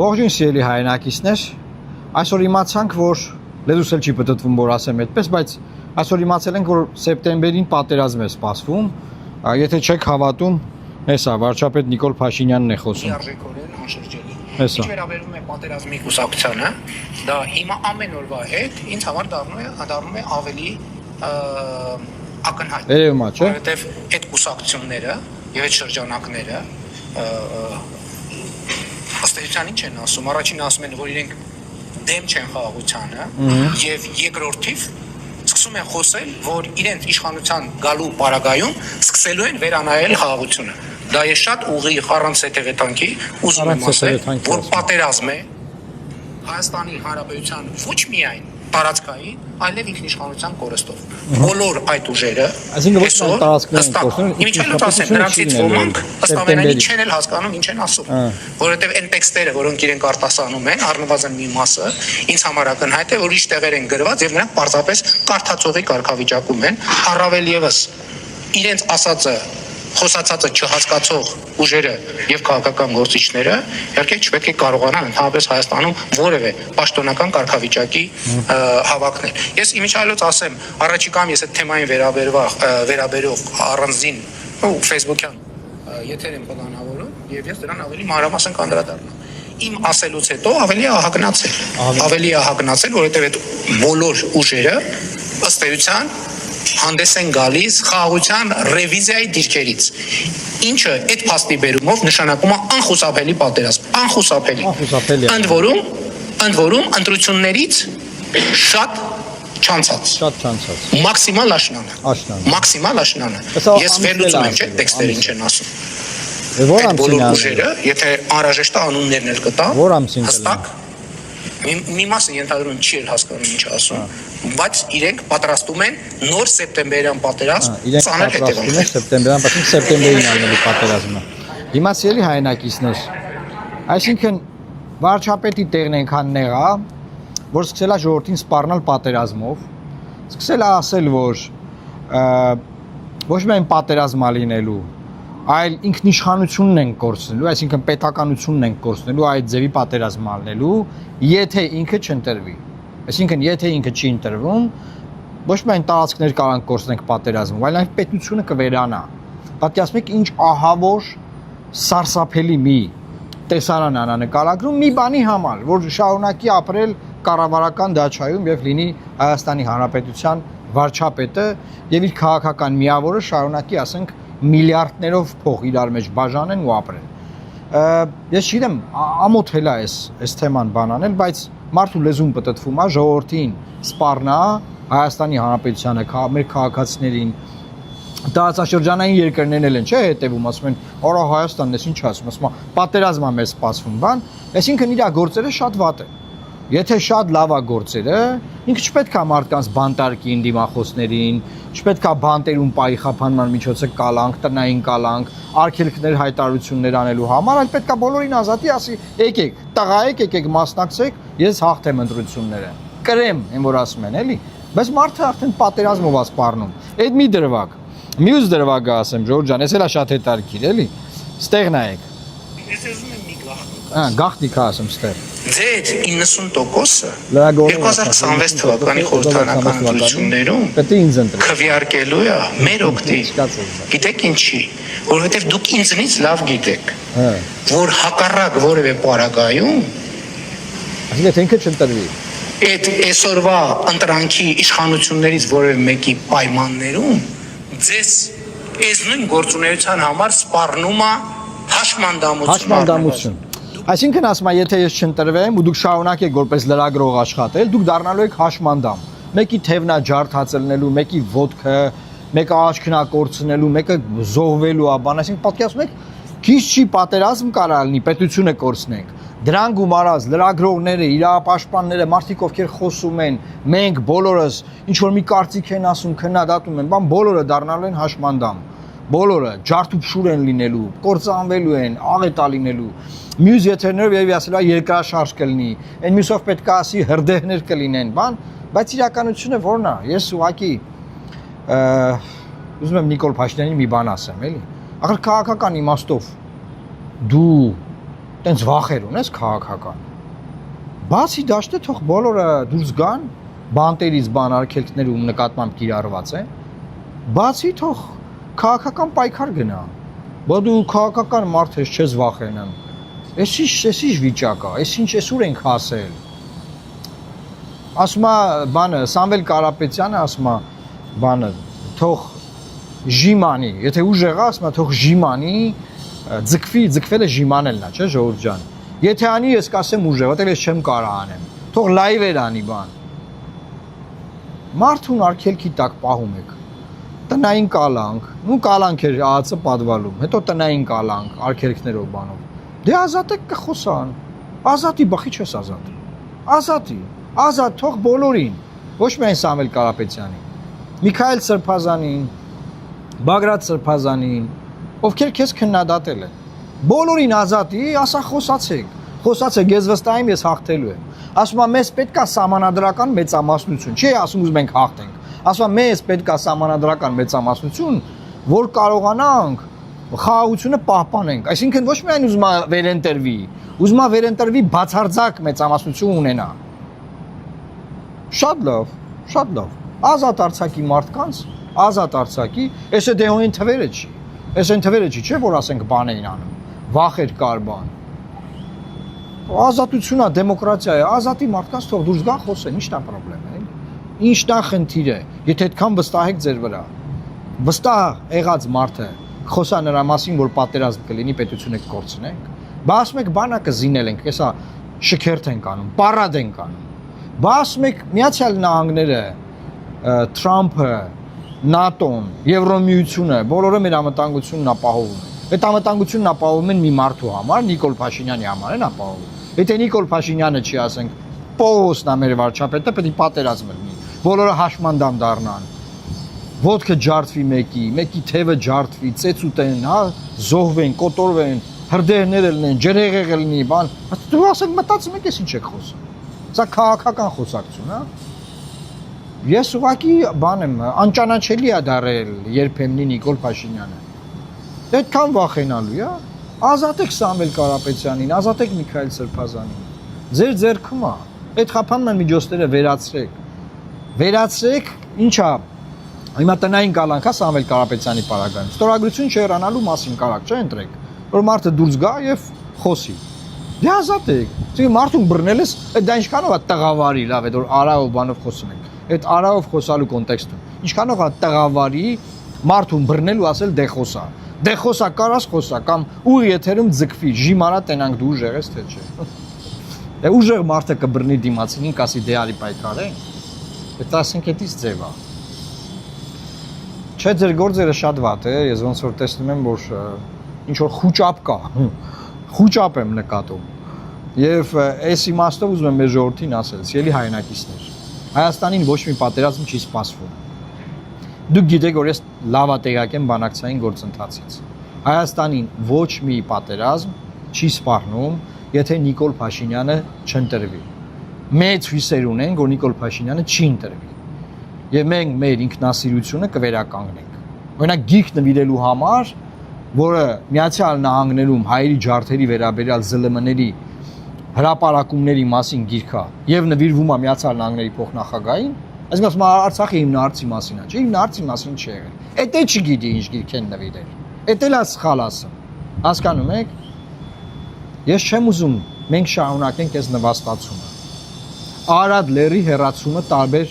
Ողջույն սիրելի հայրենակիցներ, այսօր իմացանք, որ լեզուս էլ չի պտտվում, որ ասեմ այդպես, բայց այսօր իմացել ենք, որ սեպտեմբերին պատերազմ է սպասվում, եթե չեք հավատում, հեսա վարչապետ Նիկոլ Փաշինյանն է խոսում։ Արժեքորեն անշրջելի։ Հեսա։ Ինչ վերաբերում է պատերազմի կուսակցությանը, դա հիմա ամեն օրվա հետ ինձ համար դառնում է ավելի ակնհայտ։ Երևում է, չէ՞։ Որովհետև այդ կուսակցությունները եւ այդ շրջանակները ըստ էության ինչ են ասում, առաջին ասում են, որ իրենք դեմ չեն խաղաղությանը եւ երկրորդիվ սկսում են խոսել, որ իրենց իշխանության գալու պարագայում սկսելու են վերանայել խաղաղությունը։ Դա է շատ ուղիղ առանց հետևեթանքի ուզում եմ ասել, որ պատերազմ է Հայաստանի Հանրապետության ոչ միայն տարածքային, այլև ինքնիշխանության կորստով։ Բոլոր այդ ուժերը, այսինքն ոչ միայն տարածքային կորստով, ինչու՞ ասեմ, նրանցից ոմանք ըստ ամենայնի չեն էլ հասկանում ինչ են ասում, որովհետև այն տեքստերը, որոնք իրենք արտասանում են, առնվազն մի մասը, ինձ համար ակնհայտ է, որ ինչ տեղեր են գրված եւ նրանք պարզապես կարդացողի կարգավիճակում են, առավել եւս իրենց ասածը խոսացածը չհասկացող ուժերը եւ քաղաքական գործիչները իհարկե չպետք է կարողանան ընդհանրապես Հայաստանում որևէ պաշտոնական կարգավիճակի հավակնել։ Ես իմիջիայլոց ասեմ, առաջիկայում ես այդ թեմային վերաբերող առանձին Facebook-յան եթեր եմ պլանավորում եւ ես դրան ավելի մանրամասն կանդրադառնամ։ Իմ ասելուց հետո ավելի ահագնացել, որովհետեւ այդ բոլոր ուժերը ըստ էության հանդես են գալիս խաղաղության ռևիզիայի դիրքերից, ինչը այդ փաստի բերումով նշանակում է անխուսափելի պատերազմ, անխուսափելի։ Ընդ որում ընտրություններից շատ չանցած։ Մաքսիմալ աշնանը։ Ես վերլուծում եմ, չէ՞, տեքստերը ինչ են ասում։ Այդ բոլոր ուժերը, եթե անհրաժեշտ է անուններն էլ կտա, հստակ մի մասը ենթադրում չի էլ հասկանում ինչ ասում, բայց իրենք պատրաստում են նոր սեպտեմբերյան պատերազմ ծանր հետևանքներ։ Սեպտեմբերյան, բայց սեպտեմբերին անելու պատերազմը։ Հիմա սիրելի հայրենակիցներ, այսինքն վարչապետի տեղն այնքան նեղա, որ սկսել է ժողովրդին սպառնալ պատերազմով, սկսել է ասել, որ ոչ միայն պատերազմ է լինելու, այլ ինքնիշխանությունն են կորցնելու, այսինքն պետականությունն են կորցնելու, այդ ձևի պատերազմ անելու, եթե ինքը չընտրվի։ Այսինքն եթե ինքը չի ընտրվում, ոչ միայն տարածքներ կարող կորցնենք պատերազմում, այլ նաև պետությունը կվերանա։ Պատկերացնում եք ինչ ահավոր սարսափելի մի տեսարան անա նկարագրում մի բանի համար, որ շարունակի ապրել կառավարական դաշայում եւ լինի Հայաստանի Հանրապետության վարչապետը եւ իր քաղաքական միավորը շարունակի, ասենք, միլիարդներով փող իրար մեջ բաժանեն ու ապրեն։ Ես չգիտեմ, ամոթ է այս թեման բանանել, բայց մարդու լեզուն պտտվում է, ժողովրդին սպառնա Հայաստանի Հանրապետությանը, մեր քաղաքացիներին, տարածաշրջանային երկրներն են, չէ՞, հետևում, ասում են, «Արա Հայաստանն էս ինչ ասում», ասում է, «Պատերազմ է մեզ սպասվում», բան, այսինքն իր գործերը շատ վատ են։ Եթե շատ լավ է գործերը, ինքը չպետք է մարդկանց բանտարկի դիմախոսներին, չպետք է բանտերում պայի խափանման միջոցը կալանք, տնային կալանք, արգելքներ հայտարարություններ անելու համար, այլ պետք է բոլորին ազատի, ասի, եկեք, տղայեք, եկեք մասնակցեք, ես հաղթեմ ընտրությունները։ Կրեմ, այն որ ասում են, էլի։ Բայց մարդը արդեն պատերազմով է սպառնում։ Այդ մի դրվագ։ Մյուս դրվագը ասեմ, Ժորժ ջան, ես էլ շատ հետաքրքիր, էլի։ Ստեղ նայեք։ Ես ուզում եմ մի գաղտնիք։ Գաղտնիք ասեմ ստեղ։ Ձեր 90%-ը 2026 թվականի խորհրդարանական ընտրություններում քվեարկելու է մեր օգտին։ Գիտեք ինչի, որովհետև դուք ինձնից լավ գիտեք, որ հակառակ որևէ պարագայում, այսինքն ինքը չընտրվի, այդ այսօրվա ընտրանքի իշխանություններից որևէ մեկի պայմաններում ձեզ այս նույն գործունեության համար սպառնում է հաշմանդամություն։ Այսինքն ասում եմ, եթե ես չընտրվեմ ու դուք շարունակեք որպես լրագրող աշխատել, դուք դառնալու եք հաշմանդամ։ Մեկի թևնա ջարդացնելու, մեկի ոտքը, մեկը աչքնա կորցնելու, մեկը զոհվելու, բան, այսինքն պատկերացնում եք, քիչ չի պատերազմ կարա լինի, պետությունը կորցնենք։ Դրան գումարած լրագրողները, իրավապաշտպանները, մարդիկ ովքեր խոսում են, մենք բոլորս ինչ որ մի կարծիք են ասում, քննադատում են, բան, բոլորը դառնալու են հաշմանդամ։ Բոլորը ջարդուփշուր են լինելու, կործանվելու են, աղետա լինելու։ Մյուս եթերներով եւ ասելա երկրաշարժ կլինի, այն մյուսով պետք է ասի հրդեհներ կլինեն, բան, բայց իրականությունը որն է։ Ես ուղղակի ուզում եմ Նիկոլ Փաշինյանին մի բան ասեմ, էլի։ Ախր քաղաքական իմաստով դու տենց վախեր ունես քաղաքական։ Բացի դաշտը թող բոլորը դուրս գան, բանտերից բան արգելքներ ու նկատմամբ կիրառված են։ Բացի թող քաղաքական պայքար գնա։ Բա դու քաղաքական մարդ ես, չես վախենում։ Էս ինչ վիճակ է, էս ինչ էսուր ենք հասել։ Ասում է բանը Սամվել Կարապետյանը ասում է բանը թող ժիմանի, եթե ուժեղ ասում է թող ժիմանի, ձգվել է ժիմանելն է, չէ՞ ժողովուրդ ջան։ Եթե անի ես կասեմ ուժեղ, որտեղ ես չեմ կարող անեմ։ Թող լայվեր անի բան։ Մարդուն արգելքի տակ պահում եք։ Տնային կալանք, ու կալանք էր ԱԱՑ պատվալում, հետո տնային կալանք, արգելքներով բանով։ Դե ազատեք կխոսան։ Ազատի բխի չես ազատ։ Ազատի, ազատ թող բոլորին, ոչ միայն Սամվել Կարապետյանին, Միքայել Սրբազանին, Բագրատ Սրբազանին, ովքեր քեզ քննադատել են։ Բոլորին ազատի, ասա խոսացեք, ես վստահ եմ, ես հաղթելու եմ։ Ասում եմ, մեզ պետք է սահմանադրական մեծամասնություն, չի ասում ուզում ենք հաղթենք։ Ասում եմ, մեզ պետք է սահմանադրական մեծամասնություն, որ կարողանանք խաղաղությունը պահպանենք։ Այսինքն ոչ միայն ուզում է վերընտրվի, ուզում է վերընտրվի բացարձակ մեծամասնություն ունենա։ Շատ լավ։ Ազատ արձակի մարդկանց, ազատ արձակի, էսը դեհոյին թվերը չի։ Էս այն թվերը չի, չէ՞ որ ասենք բան էին անում։ Վախեր կար բան։ Ազատությունն է, դեմոկրատիա է, ազատի մարդկանց թող դուրս գան խոսեն, ի՞նչն է խնդիրը։ Ինչն է խնդիրը, եթե այդքան վստահ եք ձեր վրա։ Վստահ եղած մարդը խոսա նրա մասին, որ պատերազմ կլինի, պետությունը կկորցնենք։ Բա ասում եք բանակը զինել ենք, հեսա շքերթ ենք անում, պարադ ենք անում։ Բա ասում եք Միացյալ Նահանգները, Թրամփը, ՆԱՏՕ-ն, Եվրոմիությունը, բոլորը մեր անվտանգությունն ապահովում են։ Այդ անվտանգությունն ապահովում են մի մարդու համար, Նիկոլ Փաշինյանի համար են ապահովում։ Եթե Նիկոլ Փաշինյանը չի ասենք, Պողոսն է մեր վարչապետը, պետք է պատերազմ լինի։ Բոլորը հաշմանդամ դառնան։ Ոտքը ջարդվի մեկի թևը ջարդվի, ծեծուտեն, հա, զոհվեն, կոտորվեն, հրդեհներ լինեն, ջրհեղեղ լինի, բան։ Դու ասենք մտածում եք, ինչ եք խոսում։ Սա քաղաքական խոսակցություն, հա։ Ես ուղղակի բան եմ, անճանաչելի է դարել երբեմնի Նիկոլ Փաշինյանը։ Այդքան վախենալու է։ Ազատեք Սամվել Կարապետյանին, ազատեք Միքայել Սրբազանին։ Ձեր ձեռքում է։ Այդ խափանման միջոցները վերացրեք, ինչա։ Հիմա տնային կալանք է Սամվել Կարապետյանի պարագայում։ Ստորագրություն չհեռանալու մասին կարակ չընտրեք, որ մարդը դուրս գա եւ խոսի։ Դե ազատեք։ Դու մարդուն բռնել ես, դա ինչքանով է տղավարի, լավ է, որ արայով բանով խոսում ենք։ Այդ արայով խոսալու կոնտեքստում։ Ինչքանով է տղավարի մարդուն բռնել ու ասել դե խոսա։ Դե խոսա, կարաս խոսա կամ ու եթերում ձգվի, ժիմանա տենանք դու ուժեղ ես թե չէ։ Դե ուժեղ մարդը կբռնի դիմացինին, կասի դե արի պայքարենք։ Այդ ասենք էդից ձև է։ Չէ, ձեր գործերը շատ վատ է, ես ոնց որ տեսնում եմ, որ ինչ որ խուճապ կա։ Խուճապ եմ նկատում։ Եվ այս իմաստով ուզում եմ մեր ժողովրդին ասել, սիրելի հայրենակիցներ, Հայաստանին ոչ մի պատերազմ չի սպասվում։ Դուք գիտեք, որ ես լավատեղյակ եմ բանակցային գործընթացից։ Հայաստանին ոչ մի պատերազմ չի սպառնում, եթե Նիկոլ Փաշինյանը չընտրվի։ Մեծ հույսեր ունենք, որ Նիկոլ Փաշինյանը չի ընտրվի։ Եվ մենք մեր ինքնասիրությունը կվերականգնենք։ Օրինակ գիրք նվիրելու համար, որը Միացյալ Նահանգներում հայերի ջարդերի վերաբերյալ ԶԼՄ-ների հրապարակումների մասին գիրք է եւ նվիրվում է Միացյալ Նահանգների փոխնախագահին, այսինքն ասում է Արցախի հիմնարարցի մասին է, չէ՞ հիմնարարցի մասին չի եղել։ Էդ է չգիտի ինչ գիրք են նվիրել։ Էդ էլ է սխալ ասում։ Հասկանում եք։ Ես չեմ ուզում մենք շարունակենք այս նվաստացումը։ Արադ լերի հերացումը տարբեր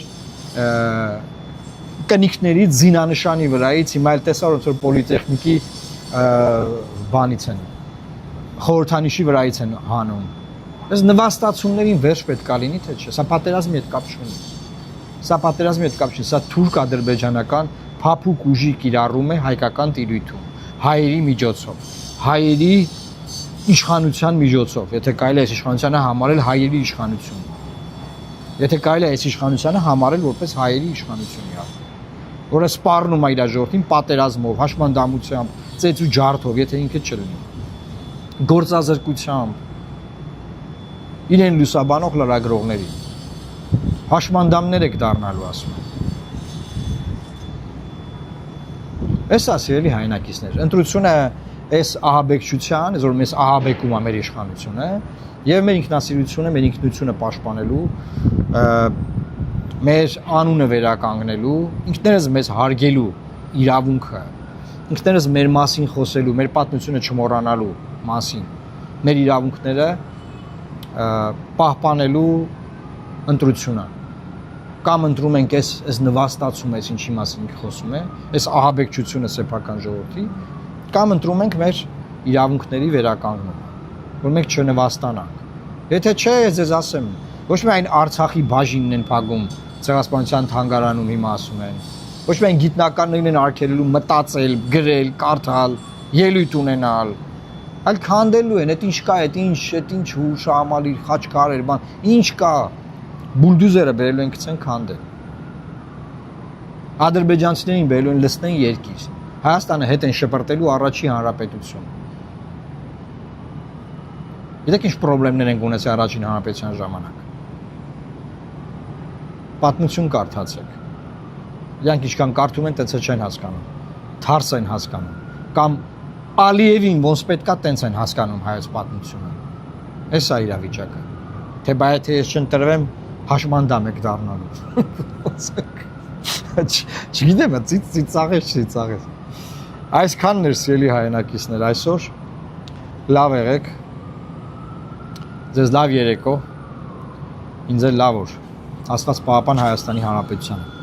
կնիքների զինանշանի վրայից, հիմա էլ տեսա ոնց որ պոլիտեխնիկի բանից են խորհրդանիշի վրայից են հանում։ Այս նվաստացումներին վերջ պետք է լինի, թե չէ։ Սա պատերազմի հետ կապ չունի։ Սա պատերազմի հետ կապ չունի, սա թուրք-ադրբեջանական փափուկ ուժի կիրառում է հայկական տիրույթում, հայերի միջոցով, հայերի իշխանության միջոցով, եթե կարելի է այս իշխանությանը համարել հայերի իշխանություն։ Եթե կարելի է այս իշխանությանը համարել որպես հայերի իշխանություն, որը սպառնում է իր ժողովրդին պատերազմով, հաշմանդամությամբ, ծեծ ու ջարդով, եթե ինքը չլինի։ Գործազրկությամբ իրեն լուսաբանող լրագրողների հաշմանդամներ եք դառնալու, ասում եմ։ Էս ասելի հայրենակիցներ, ընտրությունը այս ահաբեկչության, այսօր մեզ ահաբեկում է մեր իշխանությունը եւ մեր ինքնասիրությունը, մեր ինքնությունը պաշտպանելու, մեր անունը վերականգնելու, ինքներս մեզ հարգելու իրավունքը, ինքներս մեր մասին խոսելու, մեր պատմությունը չմոռանալու մասին, մեր իրավունքները պահպանելու ընտրությունը կամ ընտրում ենք այս նվաստացումը, այս ինչի մասին խոսում է, այս ահաբեկչությունը սեփական ժողովրդի, կամ ընտրում ենք մեր իրավունքների վերականգնումը, որ մենք չնվաստանանք։ Եթե չէ, ես ձեզ ասեմ, ոչ միայն Արցախի բաժինն են փակում, ցեղասպանության թանգարանում հիմա ասում են, ոչ միայն գիտնականներն են արգելելու մտածել, գրել, կարդալ, ելույթ ունենալ, այլ քանդելու են, այդ ինչ կա, այդ ինչ հուշահամալիր, խաչքարեր, բան, ինչ կա, բուլդուզերը բերելու են գցեն քանդել։ Ադրբեջանցիներին բերելու են լցնեն երկիր։ Հայաստանը հետ են շպրտելու առաջի հանրապետություն։ Գիտեք ինչ խնդիրներ են ունեցել առաջին հանրապետության ժամանակ։ Պատմություն կարդացեք։ Իրանք ինչքան կարդում են, տենց չեն հասկանում։ Թարս են հասկանում։ Կամ Ալիևին ոնց պետքա տենց են հասկանում հայոց պատմությունը։ Էս է իրավիճակը։ Թե բայ թե ես չընտրվեմ, հաշմանդամ եք դառնալու։ Չգիտեմ, ծիծաղես։ Այսքանն էր սիրելի հայրենակիցներ այսօր։ Լավ եղեք։ Ձեզ լավ երեկո։ Ինձ էլ լավ օր։ Աստված պահապան Հայաստանի Հանրապետությանը։